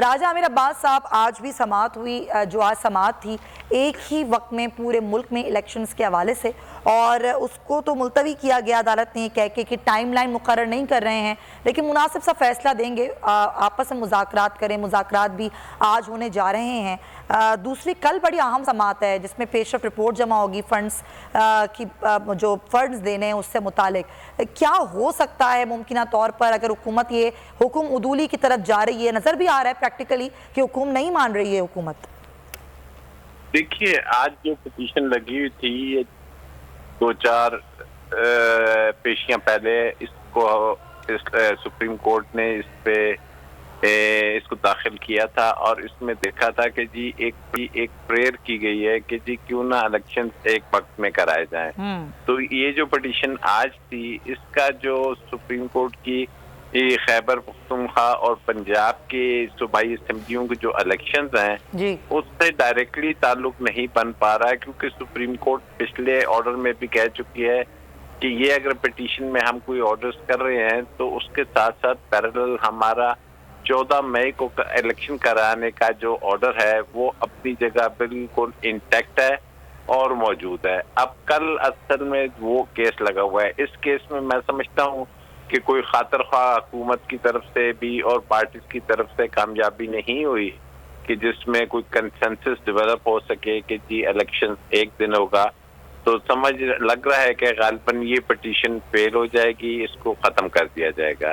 راجہ امیر عباس صاحب آج بھی سماعت ہوئی، جو آج سماعت تھی ایک ہی وقت میں پورے ملک میں الیکشنز کے حوالے سے، اور اس کو تو ملتوی کیا گیا عدالت نے کہہ کے کہ ٹائم لائن مقرر نہیں کر رہے ہیں، لیکن مناسب سا فیصلہ دیں گے، آپس میں مذاکرات کریں، مذاکرات بھی آج ہونے جا رہے ہیں۔ دوسری کل بڑی اہم سماعت ہے جس میں پیش رفت رپورٹ جمع ہوگی فنڈز کی، جو فنڈز دینے ہیں اس سے متعلق کیا ہو سکتا ہے ممکنہ طور پر اگر حکومت یہ حکم عدولی کی طرف جا رہی ہے۔ نظر بھی آ رہا ہے پریکٹیکلی کہ حکم نہیں مان رہی ہے حکومت۔ دیکھیے آج جو پٹیشن لگی ہوئی تھی یہ 2-4 پیشیاں پہلے اس کو سپریم کورٹ نے اس کو داخل کیا تھا، اور اس میں دیکھا تھا کہ جی ایک پریئر کی گئی ہے کہ جی کیوں نہ الیکشن ایک وقت میں کرائے جائیں۔ تو یہ جو پٹیشن آج تھی اس کا جو سپریم کورٹ کی خیبر پختونخوا اور پنجاب کے صوبائی اسمبلیوں کے جو الیکشنز ہیں اس سے ڈائریکٹلی تعلق نہیں بن پا رہا ہے، کیونکہ سپریم کورٹ پچھلے آرڈر میں بھی کہہ چکی ہے کہ یہ اگر پٹیشن میں ہم کوئی آرڈرز کر رہے ہیں تو اس کے ساتھ ساتھ پیرالل ہمارا 14 مئی کو الیکشن کرانے کا جو آرڈر ہے وہ اپنی جگہ بالکل انٹیکٹ ہے اور موجود ہے۔ اب کل اصل میں وہ کیس لگا ہوا ہے، اس کیس میں میں سمجھتا ہوں کہ کوئی خاطر خواہ حکومت کی طرف سے بھی اور پارٹیز کی طرف سے کامیابی نہیں ہوئی کہ جس میں کوئی کنسنسس ڈیولپ ہو سکے کہ جی الیکشن ایک دن ہوگا، تو سمجھ لگ رہا ہے کہ غالباً یہ پٹیشن فیل ہو جائے گی، اس کو ختم کر دیا جائے گا۔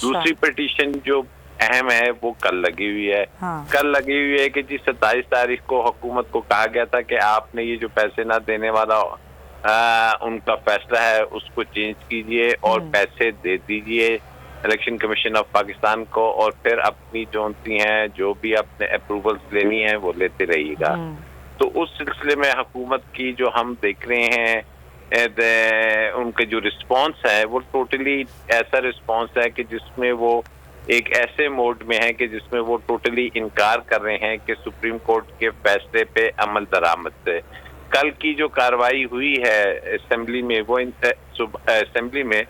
دوسری پٹیشن جو اہم ہے وہ کل لگی ہوئی ہے، کل لگی ہوئی ہے کہ جی 27 تاریخ کو حکومت کو کہا گیا تھا کہ آپ نے یہ جو پیسے نہ دینے والا ان کا فیصلہ ہے اس کو چینج کیجئے اور پیسے دے دیجئے الیکشن کمیشن آف پاکستان کو، اور پھر اپنی جونتی ہیں جو بھی اپنے اپروولز لینی ہیں وہ لیتے رہیے گا۔ تو اس سلسلے میں حکومت کی جو ہم دیکھ رہے ہیں ان کے جو رسپانس ہے وہ ٹوٹلی ایسا رسپانس ہے کہ جس میں وہ ایک ایسے موڈ میں ہے کہ جس میں وہ ٹوٹلی انکار کر رہے ہیں کہ سپریم کورٹ کے فیصلے پہ عمل درآمد سے۔ کل کی جو کاروائی ہوئی ہے اسمبلی میں وہ اسمبلی میں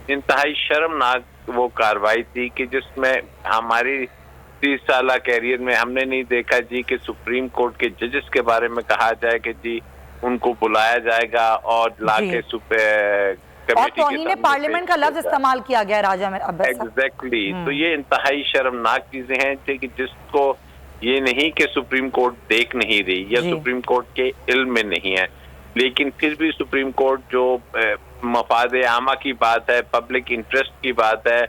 انتہائی شرمناک وہ کاروائی تھی کہ جس میں ہماری 30 سالہ کیریئر میں ہم نے نہیں دیکھا جی کہ سپریم کورٹ کے ججز کے بارے میں کہا جائے کہ جی ان کو بلایا جائے گا اور لا کے اور توہین پارلیمنٹ کا لفظ استعمال کیا گیا راجہ عباس صاحب۔ ایگزیکٹلی، تو یہ انتہائی شرمناک چیزیں ہیں کہ جس کو یہ نہیں کہ سپریم کورٹ دیکھ نہیں رہی یا سپریم کورٹ کے علم میں نہیں ہے، لیکن پھر بھی سپریم کورٹ جو مفاد عامہ کی بات ہے، پبلک انٹرسٹ کی بات ہے،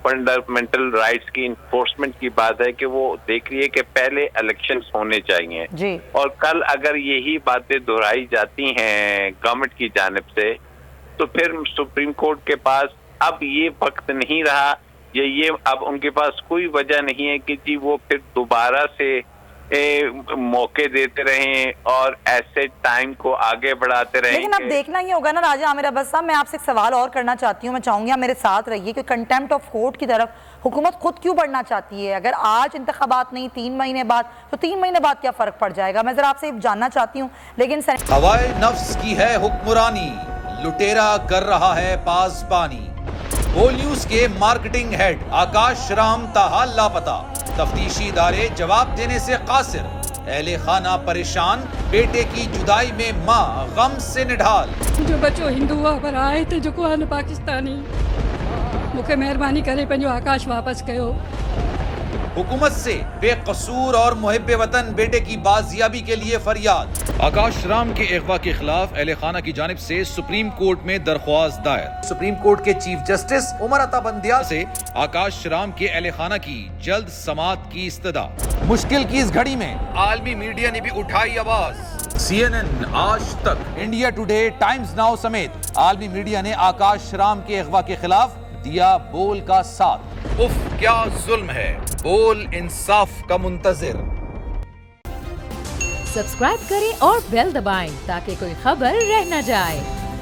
فنڈامنٹل رائٹس کی انفورسمنٹ کی بات ہے کہ وہ دیکھ رہی ہے کہ پہلے الیکشنز ہونے چاہیے، اور کل اگر یہی باتیں دہرائی جاتی ہیں گورنمنٹ کی جانب سے تو پھر سپریم کورٹ کے پاس اب یہ وقت نہیں رہا یا یہ اب ان کے پاس کوئی وجہ نہیں ہے کہ جی وہ پھر دوبارہ سے موقع دیتے رہیں اور ایسے ٹائم کو آگے بڑھاتے رہیں۔ لیکن اب دیکھنا یہ ہوگا نا راجہ عامر عباس صاحب، میں آپ سے ایک سوال اور کرنا چاہتی ہوں، میں چاہوں گی آپ میرے ساتھ رہیے کہ کنٹیمپٹ آف کورٹ کی طرف حکومت خود کیوں بڑھنا چاہتی ہے؟ اگر آج انتخابات نہیں 3 مہینے بعد تو 3 مہینے بعد کیا فرق پڑ جائے گا؟ میں ذرا آپ سے جاننا چاہتی ہوں۔ لیکن ہوائے نفس کی ہے حکمرانی، لٹیرا کر رہا ہے پاسبانی۔ بول نیوز کے مارکیٹنگ ہیڈ آکاش رام تاحال لاپتہ، تفتیشی ادارے جواب دینے سے قاصر، اہل خانہ پریشان، بیٹے کی جدائی میں ماں غم سے نڈھال۔ جو بچو ہندو ہوا پر آئے تھے جو کوان پاکستانی، مکھے مہربانی کرے پنجو آکاش واپس کیو۔ حکومت سے بے قصور اور محب وطن بیٹے کی بازیابی کے لیے فریاد۔ آکاش رام کے اغوا کے خلاف اہل خانہ کی جانب سے سپریم کورٹ میں درخواست دائر۔ سپریم کورٹ کے چیف جسٹس عمر عطا بندیال سے آکاش رام کے اہل خانہ کی جلد سماعت کی استدعا۔ مشکل کی اس گھڑی میں عالمی میڈیا نے بھی اٹھائی آواز۔ CNN، آج تک، انڈیا ٹوڈے، ٹائمز ناؤ سمیت عالمی میڈیا نے آکاش رام کے اغوا کے خلاف دیا بول کا ساتھ۔ اف کیا ظلم ہے، بول انصاف کا منتظر۔ سبسکرائب کریں اور بیل دبائیں تاکہ کوئی خبر رہ نہ جائے۔